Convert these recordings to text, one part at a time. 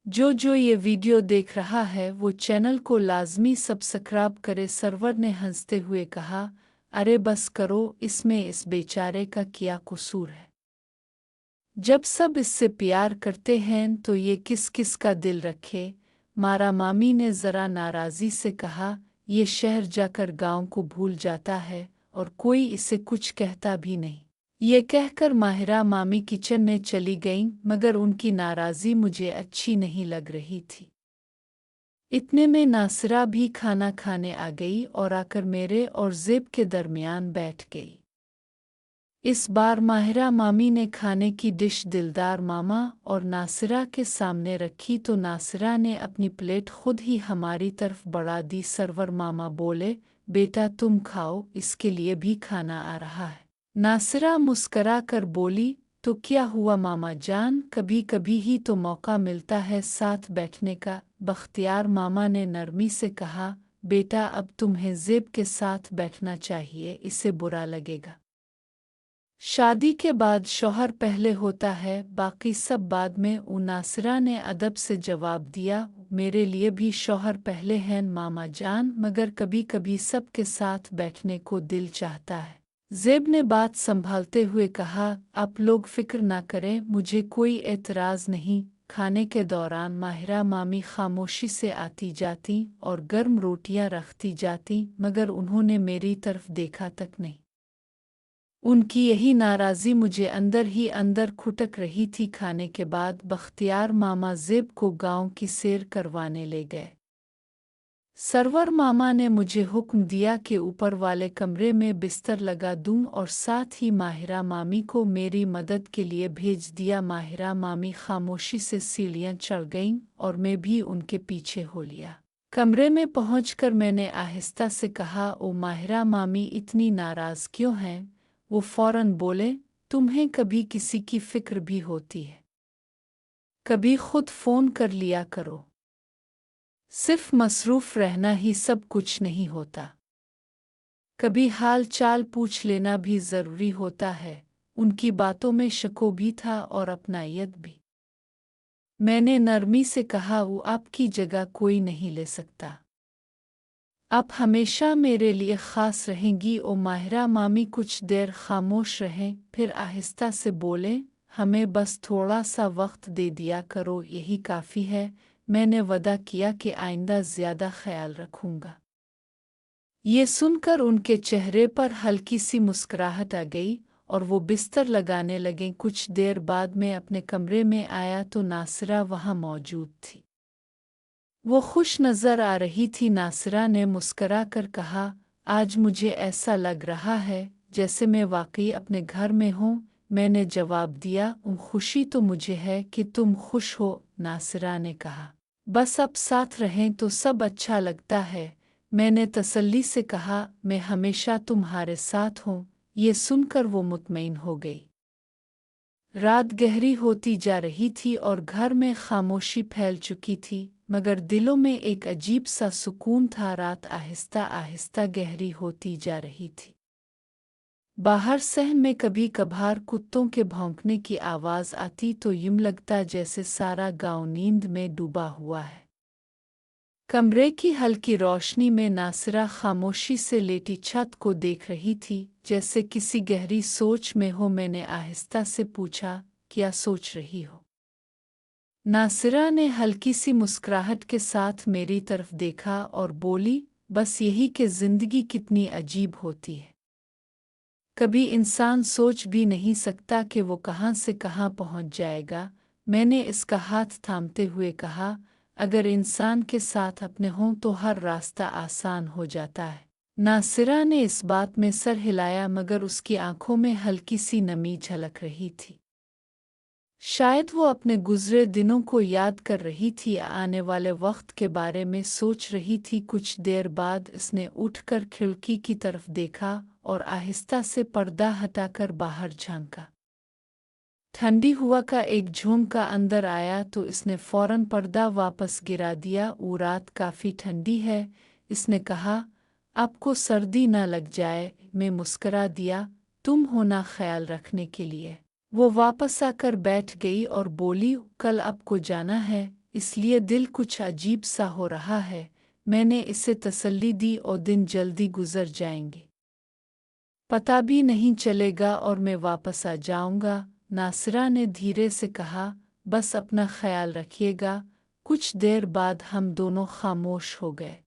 जो ये वीडियो देख रहा है वो चैनल को लाजमी सब्सक्राइब करे। सरवर ने हंसते हुए कहा, अरे बस करो, इसमें इस बेचारे का क्या कसूर है। जब सब इससे प्यार करते हैं तो ये किस किस का दिल रखे। मारा मामी ने ज़रा नाराज़ी से कहा, ये शहर जाकर गांव को भूल जाता है और कोई इसे कुछ कहता भी नहीं। ये कहकर माहिरा मामी किचन में चली गईं, मगर उनकी नाराज़ी मुझे अच्छी नहीं लग रही थी। इतने में नासिरा भी खाना खाने आ गई और आकर मेरे और ज़ेब के दरमियान बैठ गई। इस बार माहिरा मामी ने खाने की डिश दिलदार मामा और नासिरा के सामने रखी तो नासिरा ने अपनी प्लेट खुद ही हमारी तरफ बढ़ा दी। सरवर मामा बोले, बेटा तुम खाओ, इसके लिए भी खाना आ रहा है। नासिरा मुस्करा कर बोली, तो क्या हुआ मामा जान, कभी कभी ही तो मौका मिलता है साथ बैठने का। बख्तियार मामा ने नरमी से कहा, बेटा अब तुम्हें ज़ेब के साथ बैठना चाहिए, इसे बुरा लगेगा। शादी के बाद शौहर पहले होता है, बाकी सब बाद में। नासिरा ने अदब से जवाब दिया, मेरे लिए भी शौहर पहले हैं मामा जान, मगर कभी कभी सब के साथ बैठने को दिल चाहता है। ज़ेब ने बात संभालते हुए कहा, आप लोग फिक्र ना करें, मुझे कोई एतराज़ नहीं। खाने के दौरान माहिरा मामी खामोशी से आती जाती और गर्म रोटियां रखती जाती, मगर उन्होंने मेरी तरफ देखा तक नहीं। उनकी यही नाराज़ी मुझे अंदर ही अंदर खुटक रही थी। खाने के बाद बख्तियार मामा ज़ेब को गांव की सैर करवाने ले गए। सरवर मामा ने मुझे हुक्म दिया कि ऊपर वाले कमरे में बिस्तर लगा दूं और साथ ही माहिरा मामी को मेरी मदद के लिए भेज दिया। माहिरा मामी खामोशी से सीढ़ियां चढ़ गईं और मैं भी उनके पीछे हो लिया। कमरे में पहुंचकर मैंने आहिस्ता से कहा, ओ माहिरा मामी इतनी नाराज़ क्यों हैं? वो फौरन बोले, तुम्हें कभी किसी की फिक्र भी होती है? कभी खुद फ़ोन कर लिया करो। सिर्फ मसरूफ़ रहना ही सब कुछ नहीं होता, कभी हाल चाल पूछ लेना भी ज़रूरी होता है। उनकी बातों में शको भी था और अपनायत भी। मैंने नरमी से कहा, वो आपकी जगह कोई नहीं ले सकता, आप हमेशा मेरे लिए ख़ास रहेंगी। ओ माहिरा मामी कुछ देर खामोश रहें, फिर आहिस्ता से बोले, हमें बस थोड़ा सा वक्त दे दिया करो, यही काफ़ी है। मैंने वदा किया कि आइंदा ज़्यादा ख्याल रखूँगा। ये सुनकर उनके चेहरे पर हल्की सी मुस्कुराहट आ गई और वो बिस्तर लगाने लगे। कुछ देर बाद मैं अपने कमरे में आया तो नासिरा वहाँ मौजूद थी। वो खुश नज़र आ रही थी। नासिरा ने मुस्करा कर कहा, आज मुझे ऐसा लग रहा है जैसे मैं वाकई अपने घर में हूँ। मैंने जवाब दिया, खुशी तो मुझे है कि तुम खुश हो। नासिरा ने कहा, बस अब साथ रहें तो सब अच्छा लगता है। मैंने तसल्ली से कहा, मैं हमेशा तुम्हारे साथ हूँ। ये सुनकर वो मुतमईन हो गई। रात गहरी होती जा रही थी और घर में खामोशी फैल चुकी थी, मगर दिलों में एक अजीब सा सुकून था। रात आहिस्ता आहिस्ता गहरी होती जा रही थी। बाहर सहन में कभी कभार कुत्तों के भौंकने की आवाज़ आती तो यूं लगता जैसे सारा गांव नींद में डूबा हुआ है। कमरे की हल्की रोशनी में नासिरा खामोशी से लेटी छत को देख रही थी, जैसे किसी गहरी सोच में हो। मैंने आहिस्ता से पूछा, क्या सोच रही हो? नासिरा ने हल्की सी मुस्कुराहट के साथ मेरी तरफ देखा और बोली, बस यही कि ज़िंदगी कितनी अजीब होती है। कभी इंसान सोच भी नहीं सकता कि वो कहाँ से कहाँ पहुँच जाएगा। मैंने इसका हाथ थामते हुए कहा, अगर इंसान के साथ अपने हों तो हर रास्ता आसान हो जाता है। नासिरा ने इस बात में सर हिलाया, मगर उसकी आंखों में हल्की सी नमी झलक रही थी। शायद वो अपने गुज़रे दिनों को याद कर रही थी, आने वाले वक्त के बारे में सोच रही थी। कुछ देर बाद इसने उठकर खिड़की की तरफ देखा और आहिस्ता से पर्दा हटाकर बाहर झांका। ठंडी हवा का एक झोंका अंदर आया तो इसने फौरन पर्दा वापस गिरा दिया। वो रात काफ़ी ठंडी है, इसने कहा, आपको सर्दी ना लग जाए। मैं मुस्करा दिया, तुम हो ना ख्याल रखने के लिए। वो वापस आकर बैठ गई और बोली, कल आपको जाना है? इसलिए दिल कुछ अजीब सा हो रहा है। मैंने इसे तसल्ली दी और दिन जल्दी गुजर जाएंगे, पता भी नहीं चलेगा और मैं वापस आ जाऊंगा। नासिरा ने धीरे से कहा, बस अपना ख्याल रखिएगा। कुछ देर बाद हम दोनों खामोश हो गए।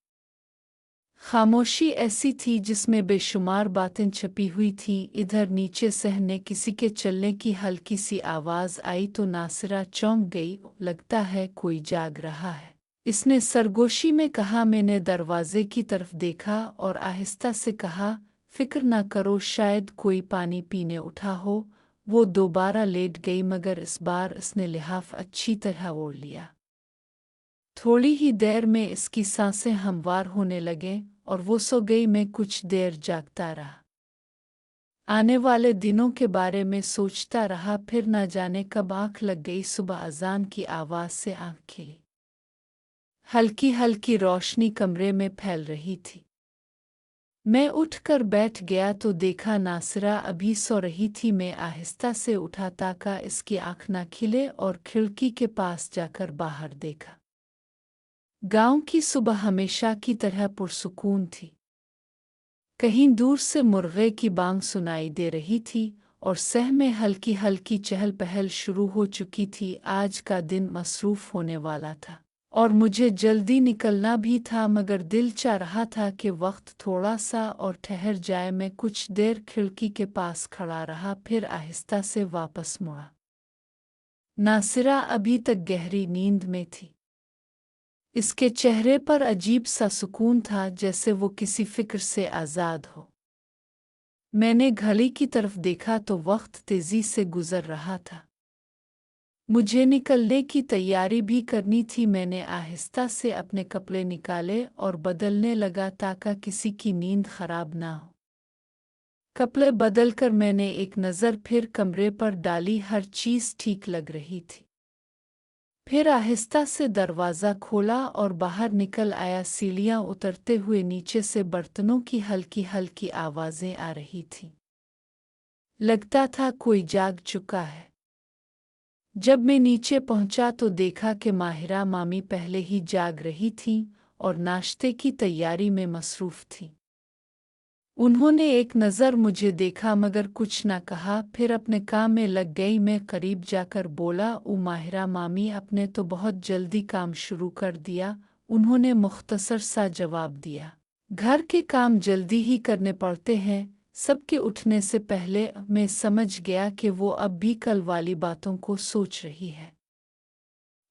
खामोशी ऐसी थी जिसमें बेशुमार बातें छपी हुई थीं। इधर नीचे सहने किसी के चलने की हल्की सी आवाज़ आई तो नासिरा चौंक गई। लगता है कोई जाग रहा है, इसने सरगोशी में कहा। मैंने दरवाजे की तरफ देखा और आहिस्ता से कहा, फिक्र न करो, शायद कोई पानी पीने उठा हो। वो दोबारा लेट गई, मगर इस बार इसने लिहाफ अच्छी तरह ओढ़ लिया। थोड़ी ही देर में इसकी सांसें हमवार होने लगे और वो सो गई। मैं कुछ देर जागता रहा, आने वाले दिनों के बारे में सोचता रहा। फिर न जाने कब आंख लग गई। सुबह अजान की आवाज़ से आंख खिली। हल्की हल्की रोशनी कमरे में फैल रही थी। मैं उठकर बैठ गया तो देखा नासिरा अभी सो रही थी। मैं आहिस्ता से उठा ताकि इसकी आंख न खिले और खिड़की के पास जाकर बाहर देखा। गांव की सुबह हमेशा की तरह पुरसुकून थी। कहीं दूर से मुर्गे की बांग सुनाई दे रही थी और शहर में हल्की हल्की चहल पहल शुरू हो चुकी थी। आज का दिन मसरूफ होने वाला था और मुझे जल्दी निकलना भी था, मगर दिल चाह रहा था कि वक्त थोड़ा सा और ठहर जाए। मैं कुछ देर खिड़की के पास खड़ा रहा, फिर आहिस्ता से वापस मुड़ा। नासिरा अभी तक गहरी नींद में थी। इसके चेहरे पर अजीब सा सुकून था, जैसे वो किसी फिक्र से आज़ाद हो। मैंने घड़ी की तरफ देखा तो वक्त तेज़ी से गुजर रहा था। मुझे निकलने की तैयारी भी करनी थी। मैंने आहिस्ता से अपने कपड़े निकाले और बदलने लगा ताकि किसी की नींद खराब ना हो। कपड़े बदलकर मैंने एक नज़र फिर कमरे पर डाली। हर चीज़ ठीक लग रही थी। फिर आहिस्ता से दरवाज़ा खोला और बाहर निकल आया। सीढ़ियाँ उतरते हुए नीचे से बर्तनों की हल्की हल्की आवाज़ें आ रही थीं। लगता था कोई जाग चुका है। जब मैं नीचे पहुंचा तो देखा कि माहिरा मामी पहले ही जाग रही थीं और नाश्ते की तैयारी में मसरूफ़ थीं। उन्होंने एक नज़र मुझे देखा मगर कुछ न कहा, फिर अपने काम में लग गई। मैं करीब जाकर बोला, ओ माहिरा मामी, आपने तो बहुत जल्दी काम शुरू कर दिया। उन्होंने मुख्तसर सा जवाब दिया, घर के काम जल्दी ही करने पड़ते हैं। सबके उठने से पहले। मैं समझ गया कि वो अब भी कल वाली बातों को सोच रही है।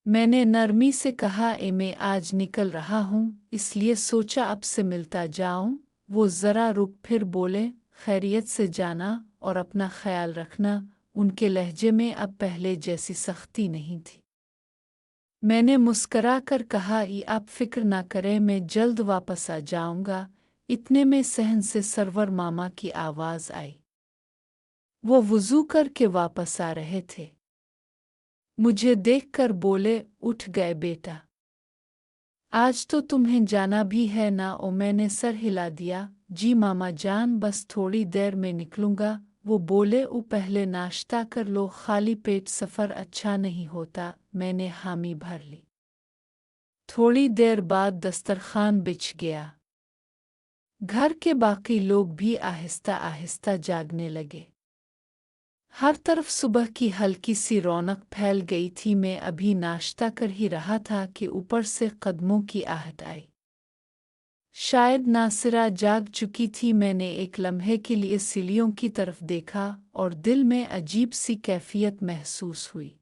मैंने नरमी से कहा, मैं आज निकल रहा हूँ, इसलिए सोचा अब से मिलता जाऊं। वो ज़रा रुक फिर बोले, खैरियत से जाना और अपना ख्याल रखना। उनके लहजे में अब पहले जैसी सख्ती नहीं थी। मैंने मुस्करा कर कहा, आप फिक्र ना करें, मैं जल्द वापस आ जाऊंगा। इतने में सहन से सरवर मामा की आवाज़ आई। वो वुज़ू करके वापस आ रहे थे। मुझे देखकर बोले, उठ गए बेटा, आज तो तुम्हें जाना भी है ना? ओ मैंने सर हिला दिया। जी मामा जान, बस थोड़ी देर में निकलूंगा। वो बोले, ओ पहले नाश्ता कर लो, खाली पेट सफ़र अच्छा नहीं होता। मैंने हामी भर ली। थोड़ी देर बाद दस्तरखान बिछ गया। घर के बाकी लोग भी आहिस्ता आहिस्ता जागने लगे। हर तरफ सुबह की हल्की सी रौनक फैल गई थी। मैं अभी नाश्ता कर ही रहा था कि ऊपर से कदमों की आहट आई। शायद नासिरा जाग चुकी थी। मैंने एक लम्हे के लिए सीढ़ियों की तरफ देखा और दिल में अजीब सी कैफियत महसूस हुई।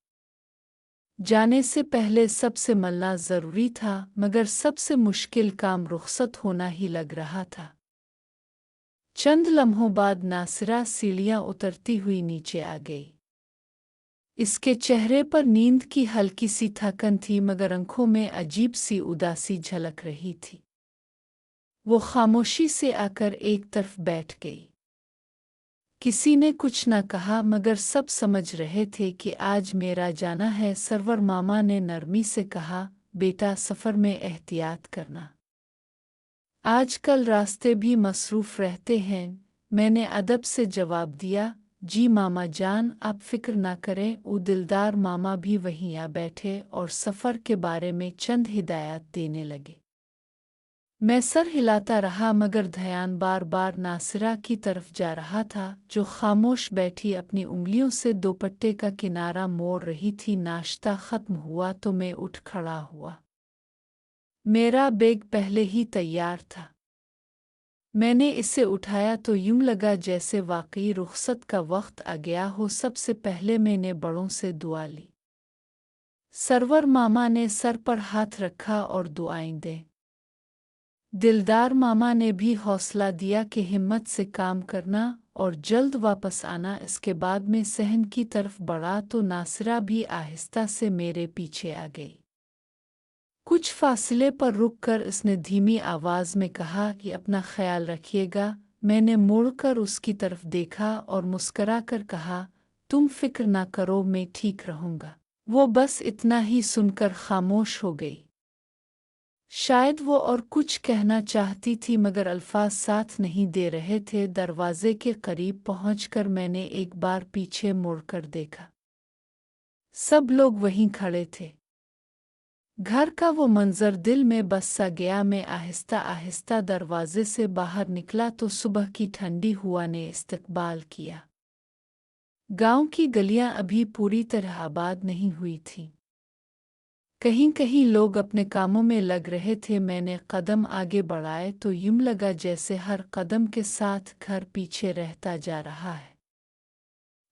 जाने से पहले सबसे मिलना ज़रूरी था, मगर सबसे मुश्किल काम रुखसत होना ही लग रहा था। चंद लम्हों बाद नासिरा सीढ़ियाँ उतरती हुई नीचे आ गई। इसके चेहरे पर नींद की हल्की सी थकन थी, मगर आंखों में अजीब सी उदासी झलक रही थी। वो खामोशी से आकर एक तरफ बैठ गई। किसी ने कुछ न कहा, मगर सब समझ रहे थे कि आज मेरा जाना है। सरवर मामा ने नरमी से कहा, बेटा सफ़र में एहतियात करना, आजकल रास्ते भी मसरूफ़ रहते हैं। मैंने अदब से जवाब दिया, जी मामा जान, आप फिक्र ना करें। वो दिलदार मामा भी वहीं आ बैठे और सफ़र के बारे में चंद हिदायत देने लगे। मैं सर हिलाता रहा मगर ध्यान बार बार नासिरा की तरफ जा रहा था, जो खामोश बैठी अपनी उंगलियों से दुपट्टे का किनारा मोड़ रही थी। नाश्ता ख़त्म हुआ तो मैं उठ खड़ा हुआ। मेरा बैग पहले ही तैयार था। मैंने इसे उठाया तो यूं लगा जैसे वाकई रुखसत का वक्त आ गया हो। सबसे पहले मैंने बड़ों से दुआ ली। सरवर मामा ने सर पर हाथ रखा और दुआएं दें। दिलदार मामा ने भी हौसला दिया कि हिम्मत से काम करना और जल्द वापस आना। इसके बाद मैं सहन की तरफ बढ़ा तो नासिरा भी आहिस्ता से मेरे पीछे आ गई। कुछ फासले पर रुककर उसने धीमी आवाज़ में कहा कि अपना ख्याल रखिएगा। मैंने मुड़कर उसकी तरफ देखा और मुस्कराकर कहा, तुम फिक्र ना करो, मैं ठीक रहूँगा। वो बस इतना ही सुनकर खामोश हो गई। शायद वो और कुछ कहना चाहती थी मगर अल्फाज साथ नहीं दे रहे थे। दरवाजे के करीब पहुंचकर मैंने एक बार पीछे मुड़कर देखा। सब लोग वहीं खड़े थे। घर का वो मंजर दिल में बस सा गया। मैं आहिस्ता आहिस्ता दरवाजे से बाहर निकला तो सुबह की ठंडी हवा ने इस्तकबाल किया। गांव की गलियां अभी पूरी तरह आबाद नहीं हुई थीं। कहीं कहीं लोग अपने कामों में लग रहे थे। मैंने कदम आगे बढ़ाए तो यूं लगा जैसे हर कदम के साथ घर पीछे रहता जा रहा है।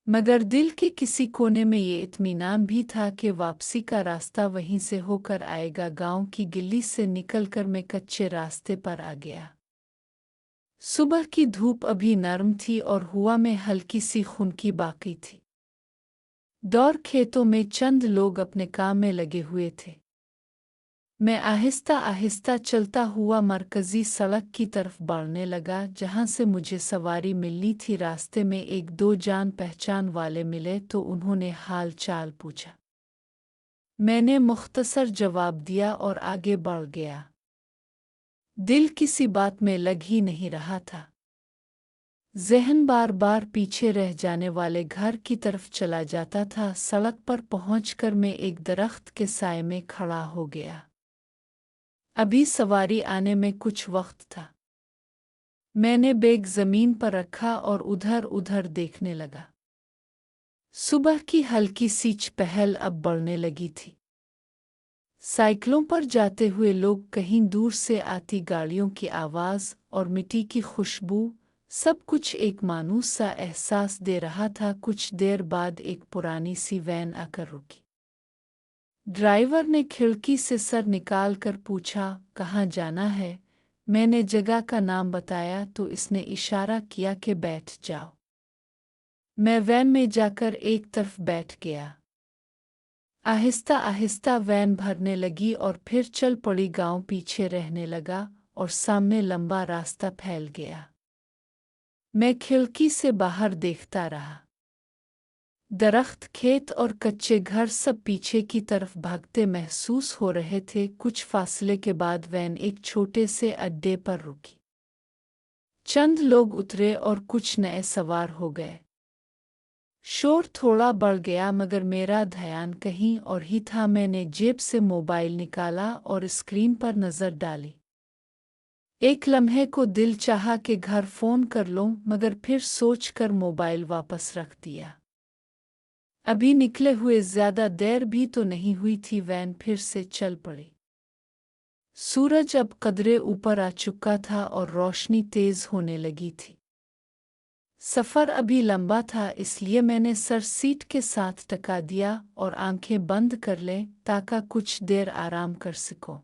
मगर दिल के किसी कोने में ये इत्मीनान भी था कि वापसी का रास्ता वहीं से होकर आएगा। गांव की गली से निकलकर मैं कच्चे रास्ते पर आ गया। सुबह की धूप अभी नरम थी और हवा में हल्की सी खुनकी बाकी थी। दौर खेतों में चंद लोग अपने काम में लगे हुए थे। मैं आहिस्ता आहिस्ता चलता हुआ मरकजी सड़क की तरफ बढ़ने लगा, जहां से मुझे सवारी मिलनी थी। रास्ते में एक दो जान पहचान वाले मिले तो उन्होंने हाल चाल पूछा। मैंने मुख्तसर जवाब दिया और आगे बढ़ गया। दिल किसी बात में लग ही नहीं रहा था। ज़हन बार बार पीछे रह जाने वाले घर की तरफ चला जाता था। सड़क पर पहुंचकर मैं एक दरख्त के साए में खड़ा हो गया। अभी सवारी आने में कुछ वक्त था। मैंने बैग ज़मीन पर रखा और उधर उधर देखने लगा। सुबह की हल्की सी चहल अब बढ़ने लगी थी। साइकिलों पर जाते हुए लोग, कहीं दूर से आती गाड़ियों की आवाज़ और मिट्टी की खुशबू, सब कुछ एक मानूस सा एहसास दे रहा था। कुछ देर बाद एक पुरानी सी वैन आकर रुकी। ड्राइवर ने खिड़की से सर निकाल कर पूछा, कहाँ जाना है? मैंने जगह का नाम बताया तो इसने इशारा किया कि बैठ जाओ। मैं वैन में जाकर एक तरफ बैठ गया। आहिस्ता आहिस्ता वैन भरने लगी और फिर चल पड़ी। गांव पीछे रहने लगा और सामने लंबा रास्ता फैल गया। मैं खिड़की से बाहर देखता रहा। दरख्त, खेत और कच्चे घर सब पीछे की तरफ भागते महसूस हो रहे थे। कुछ फासले के बाद वैन एक छोटे से अड्डे पर रुकी। चंद लोग उतरे और कुछ नए सवार हो गए। शोर थोड़ा बढ़ गया मगर मेरा ध्यान कहीं और ही था। मैंने जेब से मोबाइल निकाला और स्क्रीन पर नज़र डाली। एक लम्हे को दिल चाहा कि घर फ़ोन कर लूं, मगर फिर सोचकर मोबाइल वापस रख दिया। अभी निकले हुए ज़्यादा देर भी तो नहीं हुई थी। वैन फिर से चल पड़ी। सूरज अब कदरे ऊपर आ चुका था और रोशनी तेज़ होने लगी थी। सफ़र अभी लंबा था, इसलिए मैंने सर सीट के साथ टका दिया और आंखें बंद कर लें ताकि कुछ देर आराम कर सकूं।